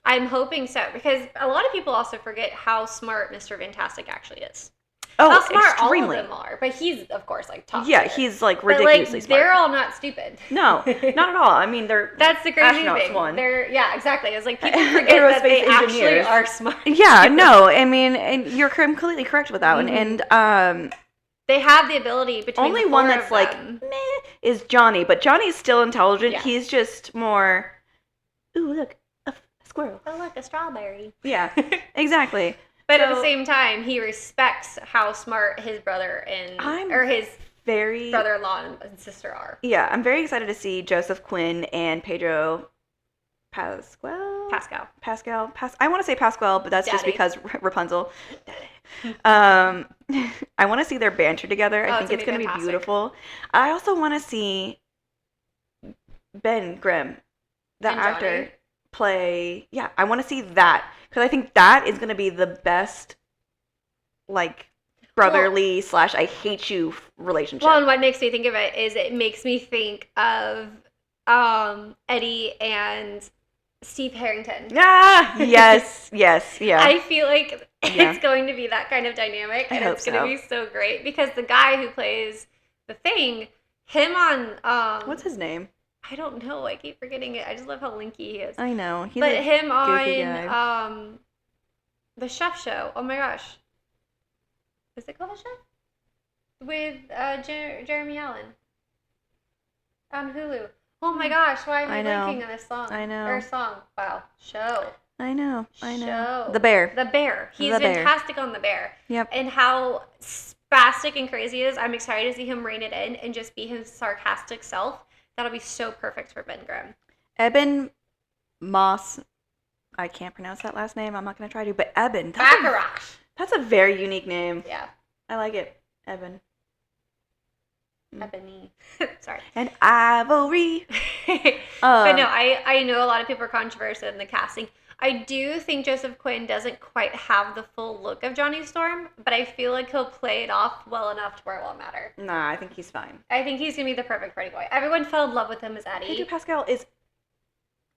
I'm hoping so, because a lot of people also forget how smart Mr. Fantastic actually is. Oh, how smart extremely. All of them are. But he's, of course, like top Yeah, tier. he's like ridiculously smart. They're all not stupid. No, not at all. I mean, they're That's the crazy astronauts thing. One. Yeah, exactly. It's like people forget that they actually are smart. Yeah, no, I mean, and you're completely correct with that one. And they have the ability between only the four one that's of like them. meh is Johnny, but Johnny's still intelligent. Yeah. He's just more. Ooh, look, a squirrel. Oh, look, a strawberry. Yeah, exactly. But at the same time, he respects how smart his brother his brother-in-law and sister are. Yeah, I'm very excited to see Joseph Quinn and Pedro Pascal. I want to say Pascal, but that's just because Rapunzel. I want to see their banter together. I think it's going to be beautiful. I also want to see Ben Grimm, the actor, play. Yeah, I want to see that because I think that is going to be the best, like, brotherly / I hate you relationship. Well, and what makes me think of it is it makes me think of Eddie and Steve Harrington. Ah, yes, yeah. I feel like it's going to be that kind of dynamic, and it's going to be so great because the guy who plays the Thing Him on What's his name? I don't know. I keep forgetting it. I just love how linky he is. I know. He's But a him goofy on guy. the Chef Show. Oh my gosh. Is it called The Chef? With Jeremy Allen on Hulu. Oh my gosh, why am I I know. blanking on this song? I know. Or song. Wow. Show. I know. I know. Show. The Bear. The Bear. He's The Bear. fantastic on The Bear. Yep. And how spastic and crazy he is. I'm excited to see him rein it in and just be his sarcastic self. That'll be so perfect for Ben Grimm. Eben Moss. I can't pronounce that last name. I'm not going to try to. But Eben. Baccarat. That's a very unique name. Yeah. I like it. Eben. Ebony. Sorry. And Ivory. But no, I know a lot of people are controversial in the casting. I do think Joseph Quinn doesn't quite have the full look of Johnny Storm, but I feel like he'll play it off well enough to where it won't matter. Nah, I think he's fine. I think he's going to be the perfect pretty boy. Everyone fell in love with him as Eddie. Pedro Pascal is...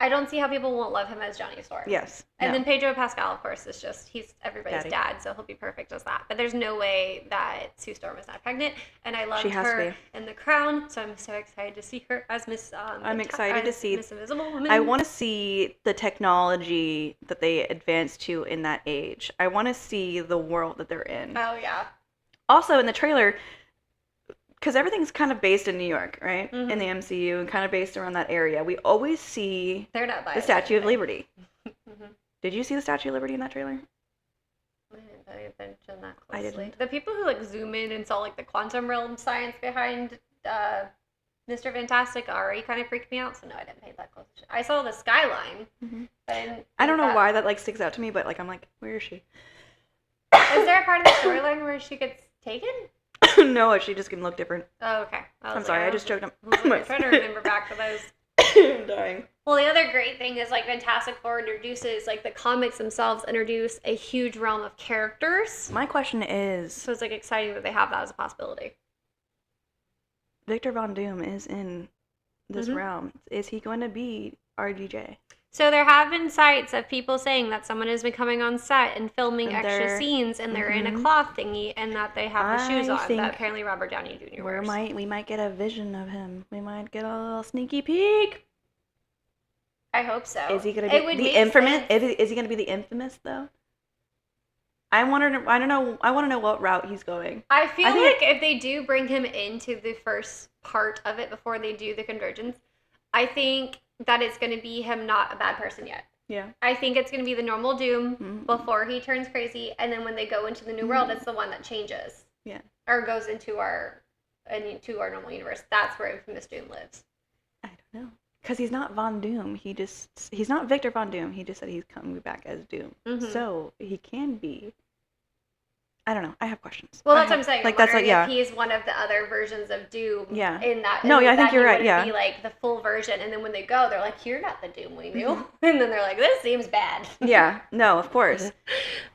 I don't see how people won't love him as Johnny Storm. Yes. And then Pedro Pascal, of course, is just, he's everybody's Daddy. dad, so he'll be perfect as that. But there's no way that Sue Storm is not pregnant. And I loved her in The Crown, so I'm so excited to see her as Miss... I'm excited to see... Miss Invisible Woman. I want to see the technology that they advanced to in that age. I want to see the world that they're in. Oh, yeah. Also, in the trailer... Because everything's kind of based in New York, right? Mm-hmm. In the MCU and kind of based around that area. We always see the Statue of Liberty. Mm-hmm. Did you see the Statue of Liberty in that trailer? I didn't pay attention that closely. I didn't. The people who like zoom in and saw like the quantum realm science behind Mr. Fantastic already kind of freaked me out, so no, I didn't pay that close attention. I saw the skyline. Mm-hmm. But I don't know why that like sticks out to me, but like I'm like, where is she? Is there a part of the storyline where she gets taken? No, she just can look different. Oh, okay. I'm sorry, I just choked on I'm trying to remember back to those. I'm dying. Well, the other great thing is like Fantastic Four introduces, like the comics themselves introduce a huge realm of characters. My question is... So it's like exciting that they have that as a possibility. Victor Von Doom is in this Mm-hmm. realm. Is he going to be RDJ? So there have been sites of people saying that someone has been coming on set and filming And extra scenes, and they're in a cloth thingy, and that they have the shoes I on. think That apparently Robert Downey Jr. wears. We might get a vision of him. We might get a little sneaky peek. I hope so. Is he going to be the infamous? Is he going to be the infamous though? I want to know what route he's going. I feel like if they do bring him into the first part of it before they do the convergence, I think that it's going to be him not a bad person yet. Yeah. I think it's going to be the normal Doom before he turns crazy, and then when they go into the new world, it's the one that changes. Yeah. Or goes into our normal universe. That's where Infamous Doom lives. I don't know. Because he's not Von Doom. He's not Victor Von Doom. He just said he's coming back as Doom. Mm-hmm. So he can be. I don't know. I have questions. Well, that's what I'm saying. Like I'm wondering if he's one of the other versions of Doom. Yeah. In that. No, yeah, I think you're right. Yeah. Be like the full version, and then when they go, they're like, "You're not the Doom we knew," and then they're like, "This seems bad." Yeah. No, of course.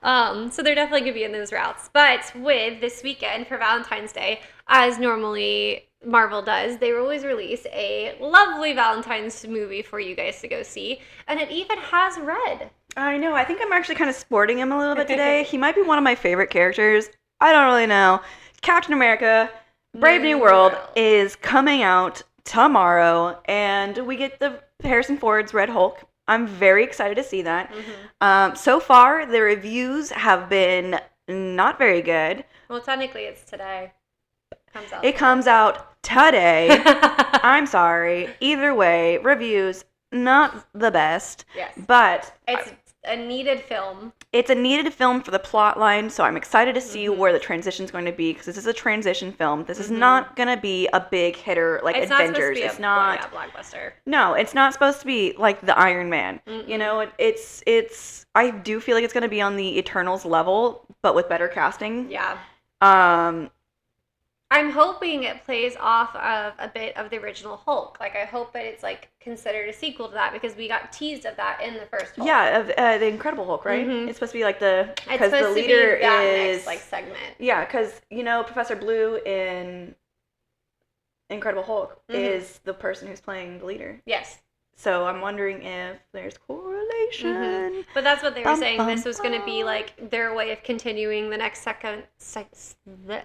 So they're definitely gonna be in those routes. But with this weekend for Valentine's Day, as normally Marvel does, they always release a lovely Valentine's movie for you guys to go see, and it even has Red. I know. I think I'm actually kind of sporting him a little bit today. He might be one of my favorite characters. I don't really know. Captain America, Brave New World is coming out tomorrow, and we get the Harrison Ford's Red Hulk. I'm very excited to see that. Mm-hmm. So far, the reviews have been not very good. Well, technically, it's today. It comes out today. I'm sorry. Either way, reviews, not the best. Yes. But it's a needed film. It's a needed film for the plot line, so I'm excited to see where the transition's going to be, because this is a transition film. This is not going to be a big hitter like Avengers. It's not a blockbuster. No, it's not supposed to be like the Iron Man. You know, it's I do feel like it's going to be on the Eternals level, but with better casting. Yeah. I'm hoping it plays off of a bit of the original Hulk. Like, I hope that it's, like, considered a sequel to that, because we got teased of that in the first Hulk. Yeah, of the Incredible Hulk, right? Mm-hmm. It's supposed to be, like, because the leader is... next, like, segment. Yeah, because, you know, Professor Blue in Incredible Hulk is the person who's playing the leader. Yes. So I'm wondering if there's correlation. But that's what they were Bum, saying. bum, This was going to be bum. like their way of continuing the next the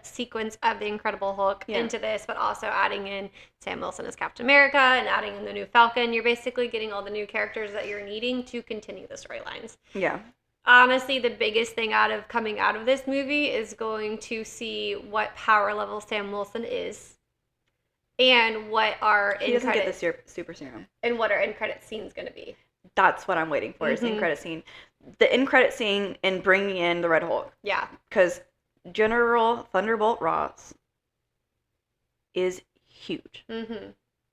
sequence of the Incredible Hulk Yeah. into this, but also adding in Sam Wilson as Captain America and adding in the new Falcon. You're basically getting all the new characters that you're needing to continue the storylines. Yeah. Honestly, the biggest thing coming out of this movie is going to see what power level Sam Wilson is. And what our He doesn't get the super serum. and what our end credit scene is going to be. That's what I'm waiting for, is the end credit scene. The end credit scene and bringing in the Red Hulk. Yeah. Because General Thunderbolt Ross is huge.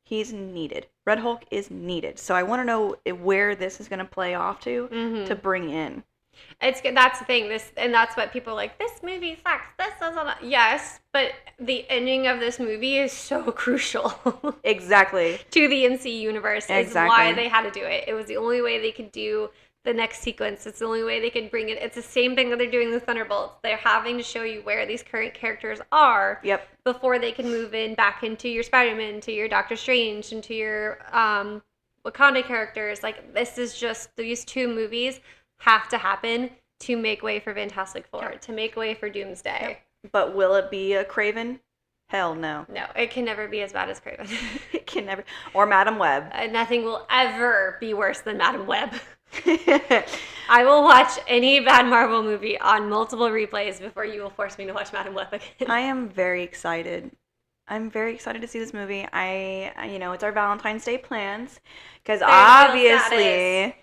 He's needed. Red Hulk is needed. So I want to know where this is going to play off to bring in. That's the thing. That's what people are like. This movie sucks. This doesn't. Yes, but the ending of this movie is so crucial. Exactly. To the MCU universe. Exactly. Is why they had to do it. It was the only way they could do the next sequence. It's the only way they could bring it. It's the same thing that they're doing with Thunderbolts. They're having to show you where these current characters are. Yep. Before they can move in back into your Spider-Man, to your Doctor Strange, into your Wakanda characters. Like, this is just, these two movies have to happen to make way for Fantastic Four, to make way for Doomsday. Yep. But will it be a Kraven? Hell no. No, it can never be as bad as Kraven. It can never. Or Madam Web. Nothing will ever be worse than Madam Web. I will watch any bad Marvel movie on multiple replays before you will force me to watch Madam Web again. I am very excited. I'm very excited to see this movie. It's our Valentine's Day plans. Because obviously...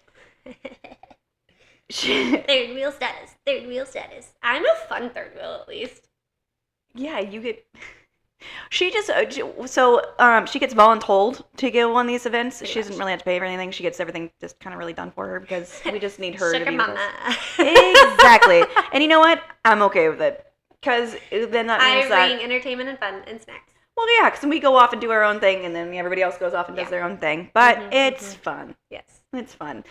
Third wheel status. I'm a fun third wheel, at least. Yeah, you get... She gets voluntold to go on these events. She doesn't really have to pay for anything. She gets everything just kind of really done for her because we just need her to be with us. Exactly. And you know what? I'm okay with it. Because then that means I bring entertainment and fun and snacks. Well, yeah, because we go off and do our own thing, and then everybody else goes off and does their own thing. But it's fun. Yes. It's fun.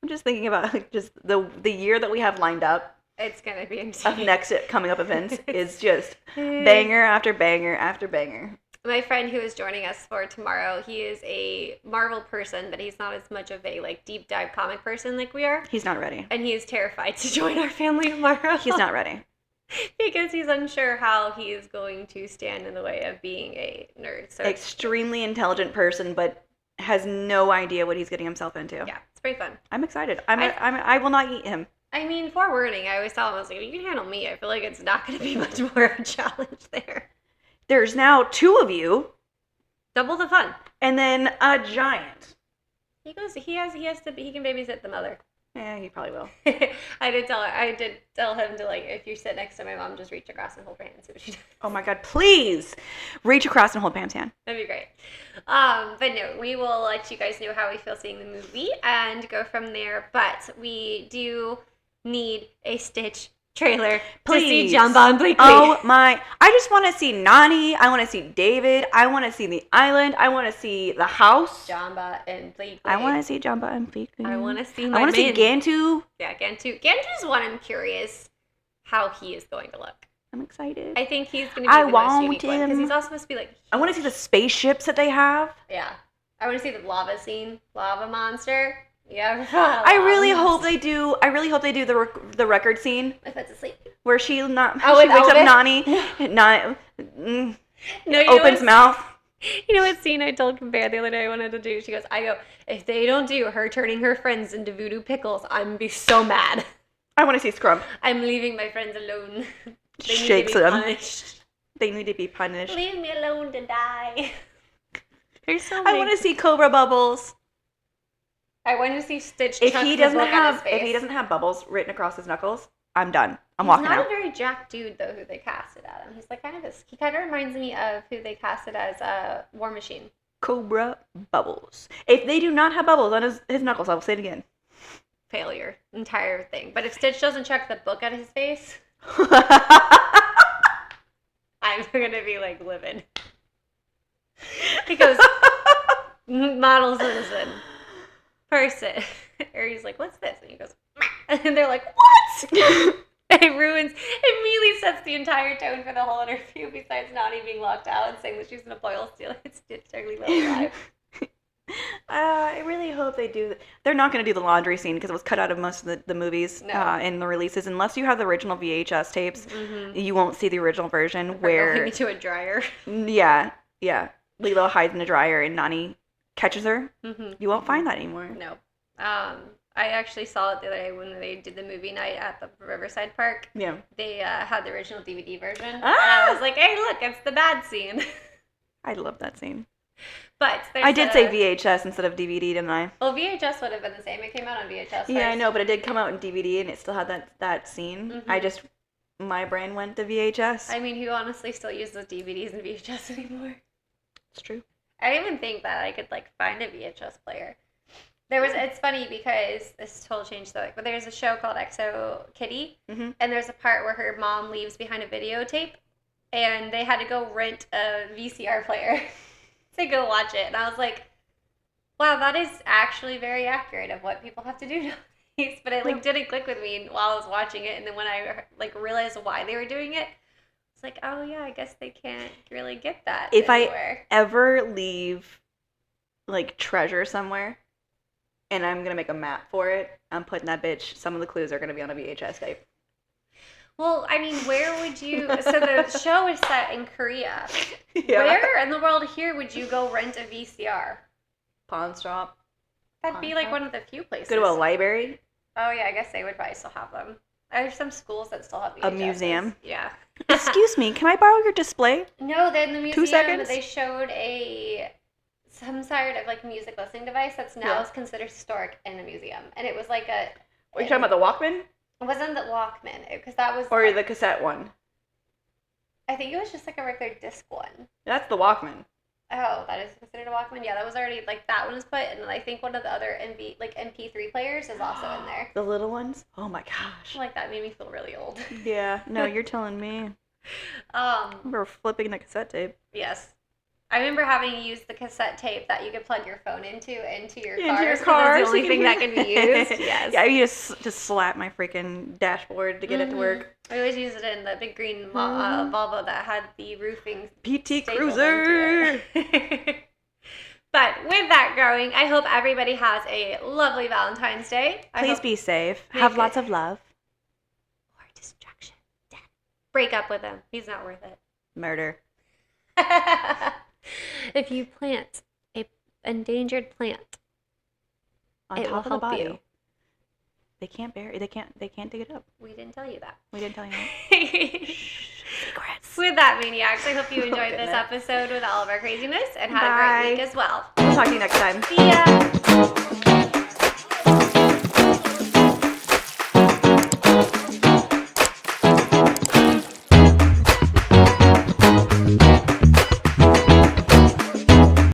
I'm just thinking about just the year that we have lined up. It's going to be insane. Of next coming up events is just banger after banger after banger. My friend who is joining us for tomorrow, he is a Marvel person, but he's not as much of a deep dive comic person like we are. He's not ready. And he is terrified to join our family tomorrow. He's not ready. Because he's unsure how he is going to stand in the way of being a nerd. So extremely intelligent person, but has no idea what he's getting himself into. Yeah, it's pretty fun. I'm excited. I will not eat him. I mean, forewarning, I always tell him, I was like, you can handle me. I feel like it's not going to be much more of a challenge there. There's now 2 of you. Double the fun. And then a giant. He can babysit the mother. Yeah, he probably will. I did tell him to, if you sit next to my mom, just reach across and hold her hand and see what she does. Oh my God, please reach across and hold Pam's hand. That'd be great. But no, we will let you guys know how we feel seeing the movie and go from there. But we do need a Stitch trailer to see Jumba and Bleakley. Oh my, I just want to see Nani. I want to see David. I want to see the island. I want to see the house. Jumba and Bleakley. I want to see Jumba and Bleakley. I want to see I want to see Gantu. Yeah, Gantu. Gantu's one I'm curious how he is going to look. I'm excited. I think he's going to be the most unique one because he's also supposed to be I want to see the spaceships that they have. Yeah. I want to see the lava scene. Lava monster. Yeah. I really hope they do the record scene. If it's asleep. Where she wakes up Nani, opens mouth. You know what scene I told Compare the other day I wanted to do? She goes, if they don't do her turning her friends into voodoo pickles, I'm going to be so mad. I want to see Scrump. I'm leaving my friends alone. They Shakes them. Punished. They need to be punished. Leave me alone to die. There's so I want to see Cobra Bubbles. I want to see Stitch. If he doesn't have bubbles written across his knuckles, I'm done. I'm walking out. He's not a very jacked dude though. Who they casted at him? He's he kind of reminds me of who they casted as War Machine. Cobra Bubbles. If they do not have bubbles on his knuckles, I will say it again. Failure, entire thing. But if Stitch doesn't check the book at his face, I'm gonna be livid. He goes, model citizen. Person. Or he's like, what's this? And he goes, meh. And they're like, what? Immediately sets the entire tone for the whole interview besides Nani being locked out and saying that she's going to boil Stitch technically alive. I really hope they do. They're not going to do the laundry scene because it was cut out of most of the movies No. and the releases. Unless you have the original VHS tapes, Mm-hmm. you won't see the original version Or where, going into a dryer. yeah, Lilo hides in a dryer and Nani catches her. Mm-hmm. You won't find that anymore. No. I actually saw it the other day when they did the movie night at the Riverside Park. Yeah. They had the original DVD version. And Ah! I was like, hey, look, it's the bad scene. I love that scene. But I did say VHS instead of DVD, didn't I? Well, VHS would have been the same. It came out on VHS first. Yeah, I know, but it did come out in DVD and it still had that scene. Mhm. My brain went to VHS. I mean, who honestly still uses DVDs and VHS anymore? It's true. I didn't even think that I could find a VHS player. It's funny because this total changed though. But there's a show called Exo Kitty, and there's a part where her mom leaves behind a videotape, and they had to go rent a VCR player to go watch it. And I was like, wow, that is actually very accurate of what people have to do nowadays. But it didn't click with me while I was watching it, and then when I realized why they were doing it, it's like, oh yeah, I guess they can't really get that If anywhere. I ever leave treasure somewhere and I'm gonna make a map for it, I'm putting that bitch. Some of the clues are gonna be on a VHS tape. Well, I mean, where would you? So the show is set in Korea. Yeah. Where in the world here would you go rent a VCR? Pawn shop. That'd be one of the few places. Go to a library. Oh yeah, I guess they would probably still have them. There's some schools that still have VHSs. A museum. Yeah. Excuse me, can I borrow your display? No, then the museum 2 seconds? they showed some sort of music listening device that's now is considered historic in the museum, and it was like a. Are you talking about the Walkman? It wasn't the Walkman because that was. Or the cassette one? I think it was just a regular disc one. That's the Walkman. Oh, that is considered a Walkman? Yeah, that was already, that one was put, and I think one of the other MP3 players is also in there. The little ones? Oh my gosh. That made me feel really old. Yeah, no, you're telling me. We're flipping the cassette tape. Yes. I remember having to use the cassette tape that you could plug your phone into your car. Into your car. It's the only thing that can be used. Yes. Yeah, you just slap my freaking dashboard to get it to work. I always use it in the big green Volvo that had the roofing PT stapled Cruiser. into it. But with that going, I hope everybody has a lovely Valentine's Day. Please be safe. Have lots of love. Or distraction. Break up with him. He's not worth it. Murder. If you plant a endangered plant, On it top will of the help body. you. They can't bury. They can't dig it up. We didn't tell you that. We didn't tell you that. Secrets. With that, Maniacs, I hope you enjoyed this goodness. episode with all of our craziness and had a Bye. great week as well. We'll talk to you next time. See ya!